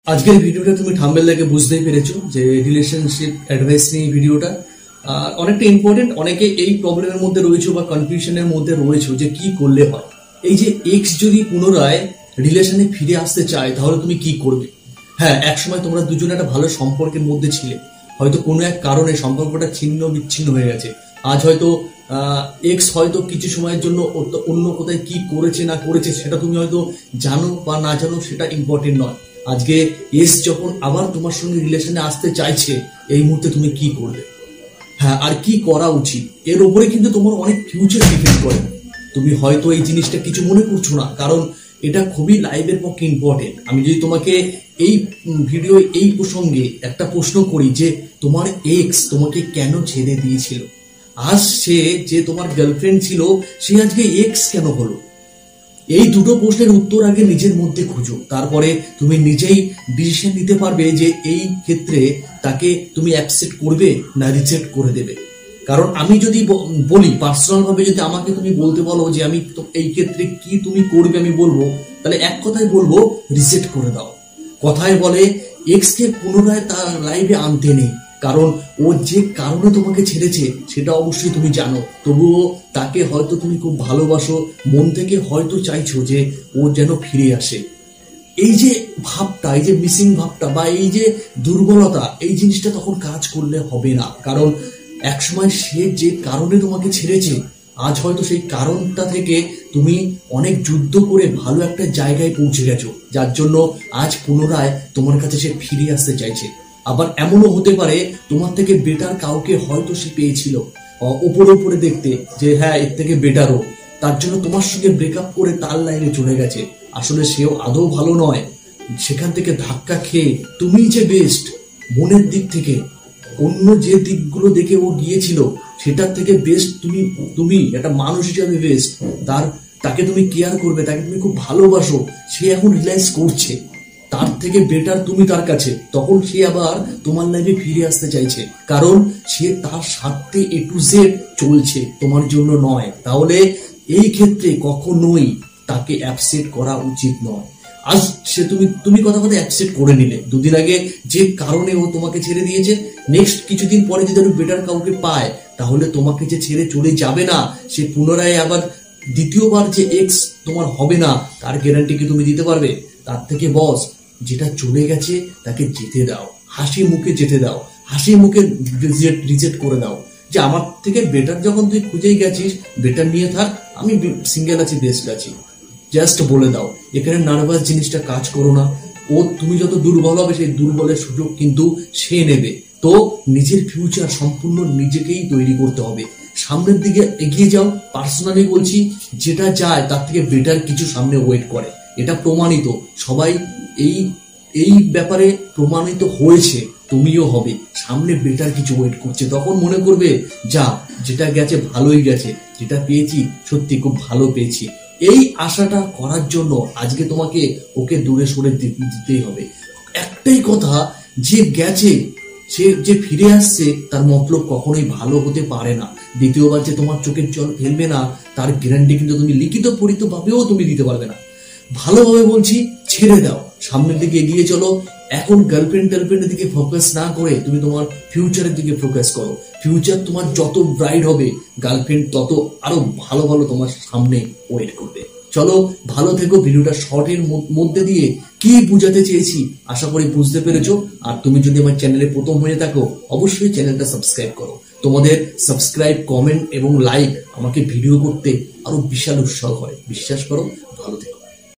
আজকের ভিডিওটা তুমি থাম্বনেল দেখে বুঝতেই পেরেছো যে রিলেশনশিপ অ্যাডভাইস নিয়ে ভিডিওটা অনেকটা ইম্পর্টেন্ট। অনেকে এই প্রবলেমের মধ্যে রয়েছে বা কনফিউশনের মধ্যে রয়েছে যে কি করলে হয়। এই যে এক্স যদি পুনরায় রিলেশনে ফিরে আসতে চায় তাহলে তুমি কি করবে? হ্যাঁ, একসময় তোমরা দুজনে একটা ভালো সম্পর্কের মধ্যে ছিলে, হয়তো কোনো এক কারণে সম্পর্কটা ছিন্ন বিচ্ছিন্ন হয়ে গেছে। আজ হয়তো এক্স হয়তো কিছু সময়ের জন্য অন্য কোথায় কি করেছে না করেছে সেটা তুমি হয়তো জানো বা না জানো, সেটা ইম্পর্টেন্ট নয়। আজকে এস যখন আবার তোমার সঙ্গে রিলেশনে আসতে চাইছে, এই মুহূর্তে তুমি কি করবে? হ্যাঁ, আর কি করা উচিত, এর উপরে কিন্তু তোমার অনেক ফিউচার ডিপেন্ড করে। তুমি হয়তো এই জিনিসটা কিছু মনে করছো না, কারণ এটা খুবই লাইফের পক্ষে ইম্পর্টেন্ট। আমি যদি তোমাকে এই ভিডিও এই প্রসঙ্গে একটা প্রশ্ন করি যে তোমার এক্স তোমাকে কেন ছেড়ে দিয়েছিল, আজ সে যে তোমার গার্লফ্রেন্ড ছিল সে আজকে এক্স কেন হলো? এই দুটো প্রশ্নের উত্তর আগে নিজের মধ্যে খুঁজো, তারপরে তুমি নিজেই ডিসিশন নিতে পারবে যে এই ক্ষেত্রে তাকে তুমি অ্যাকসেপ্ট করবে না রিজেক্ট করে দেবে। কারণ আমি যদি বলি পার্সোনাল ভাবে, যদি আমাকে তুমি বলতে বলো যে আমি এই ক্ষেত্রে কি তুমি করবে, আমি বলবো তাহলে এক কথায় বলবো রিজেক্ট করে দাও। কথায় বলে এক্স কে পুনরায় তার লাইফে আনতে নেই, কারণ ও যে কারণে তোমাকে ছেড়েছে সেটা অবশ্যই তুমি জানো। তবুও তাকে হয়তো তুমি খুব ভালোবাসো, মন থেকে হয়তো চাইছো যে ও যেন ফিরে আসে। এই যে ভাবটা, এই যে মিসিং ভাবটা বা এই যে দুর্বলতা, এই জিনিসটা তখন কাজ করলে হবে না। কারণ একসময় সে যে কারণে তোমাকে ছেড়েছে, আজ হয়তো সেই কারণটা থেকে তুমি অনেক যুদ্ধ করে ভালো একটা জায়গায় পৌঁছে গেছো, যার জন্য আজ পুনরায় তোমার কাছে সে ফিরে আসতে চাইছে। আবার এমনও হতে পারে তোমার থেকে বেটার কাউকে হয়তো সে পেয়েছিল উপরে উপরে দেখতে, যে হ্যাঁ এর থেকে বেটারও, তার জন্য তোমার সঙ্গে ব্রেকআপ করে তার লাইনে চলে গেছে। আসলে সেও আদৌ ভালো নয়, সেখান থেকে ধাক্কা খেয়ে তুমি যে বেস্ট মনের দিক থেকে, অন্য যে দিকগুলো দেখে ও গিয়েছিল সেটার থেকে বেস্ট তুমি একটা মানুষ হিসাবে বেস্ট। তাকে তুমি কেয়ার করবে, তাকে তুমি খুব ভালোবাসো, সে এখন রিয়েলাইজ করছে তার থেকে বেটার তুমি তার কাছে, তখন সে আবার তোমার লাইফে ফিরে আসতে চাইছে, কারণ সে তার স্বার্থে এ টু জেড চলছে, তোমার জন্য নয়। তাহলে এই ক্ষেত্রে কখনোই তাকে অ্যাকসেপ্ট করা উচিত নয়। আজ সে তুমি কথা অ্যাকসেপ্ট করে নিলে, দুদিন আগে যে কারণে ও তোমাকে ছেড়ে দিয়েছে, নেক্সট কিছুদিন পরে যদি একটু বেটার কাউকে পায়, তাহলে তোমাকে যে ছেড়ে চলে যাবে না, সে পুনরায় আবার দ্বিতীয়বার যে এক্স তোমার হবে না, তার গ্যারান্টি কি তুমি দিতে পারবে? তার থেকে বস, যেটা চলে গেছে তাকে যেতে দাও, হাসি মুখে যেতে দাও, হাসি মুখে রিজেক্ট করে দাও, যে আমার থেকে বেটার যখন তুই খুঁজেই গেছিস, বেটার নিয়ে থাক, আমি সিঙ্গেল আছি, বেস্ট আছি, জাস্ট বলে দাও। এখানে নার্ভাস জিনিসটা কাজ করো না। তুমি যত দুর্বল হবে, সেই দুর্বলের সুযোগ কিন্তু সে নেবে। তো নিজের ফিউচার সম্পূর্ণ নিজেকেই তৈরি করতে হবে, সামনের দিকে এগিয়ে যাও। পার্সোনালি বলছি, যেটা যায় তার থেকে বেটার কিছু সামনে ওয়েট করে, এটা প্রমাণিত। সবাই এই ব্যাপারে প্রমাণিত হয়েছে, তুমিও হবে। সামনে বেটার কিছু ওয়েট করছে, তখন মনে করবে যা, যেটা গেছে ভালোই গেছে, যেটা পেয়েছি সত্যি খুব ভালো পেয়েছি। এই আশাটা করার জন্য আজকে তোমাকে ওকে দূরে সরে দিতেই হবে। একটাই কথা, যে গেছে সে যে ফিরে আসছে তার মতলব কখনোই ভালো হতে পারে না। দ্বিতীয়বার যে তোমার চোখের জল ফেলবে না, তার গ্যারান্টি কিন্তু তুমি লিখিত পরিত ভাবেও তুমি দিতে পারবে না। ভালোভাবে বলছি, ছেড়ে দাও, সামনের দিকে এগিয়ে চলো। এখন গার্লফ্রেন্ডের দিকে ফোকাস না করে তুমি তোমার ফিউচারের দিকে ফোকাস করো। ফিউচার তোমার যত ব্রাইট হবে, গার্লফ্রেন্ড তত আরো ভালো ভালো তোমার সামনে ওয়েট করবে। চলো, ভালো থেকো। ভিডিওটা শর্টের মধ্যে দিয়ে কি বুঝাতে চেয়েছি আশা করি বুঝতে পেরেছো। আর তুমি যদি আমার চ্যানেলে প্রথম হয়ে থাকো, অবশ্যই চ্যানেলটা সাবস্ক্রাইব করো। তোমাদের সাবস্ক্রাইব, কমেন্ট এবং লাইক আমাকে ভিডিও করতে আরো বিশাল উৎসাহ হয়, বিশ্বাস করো।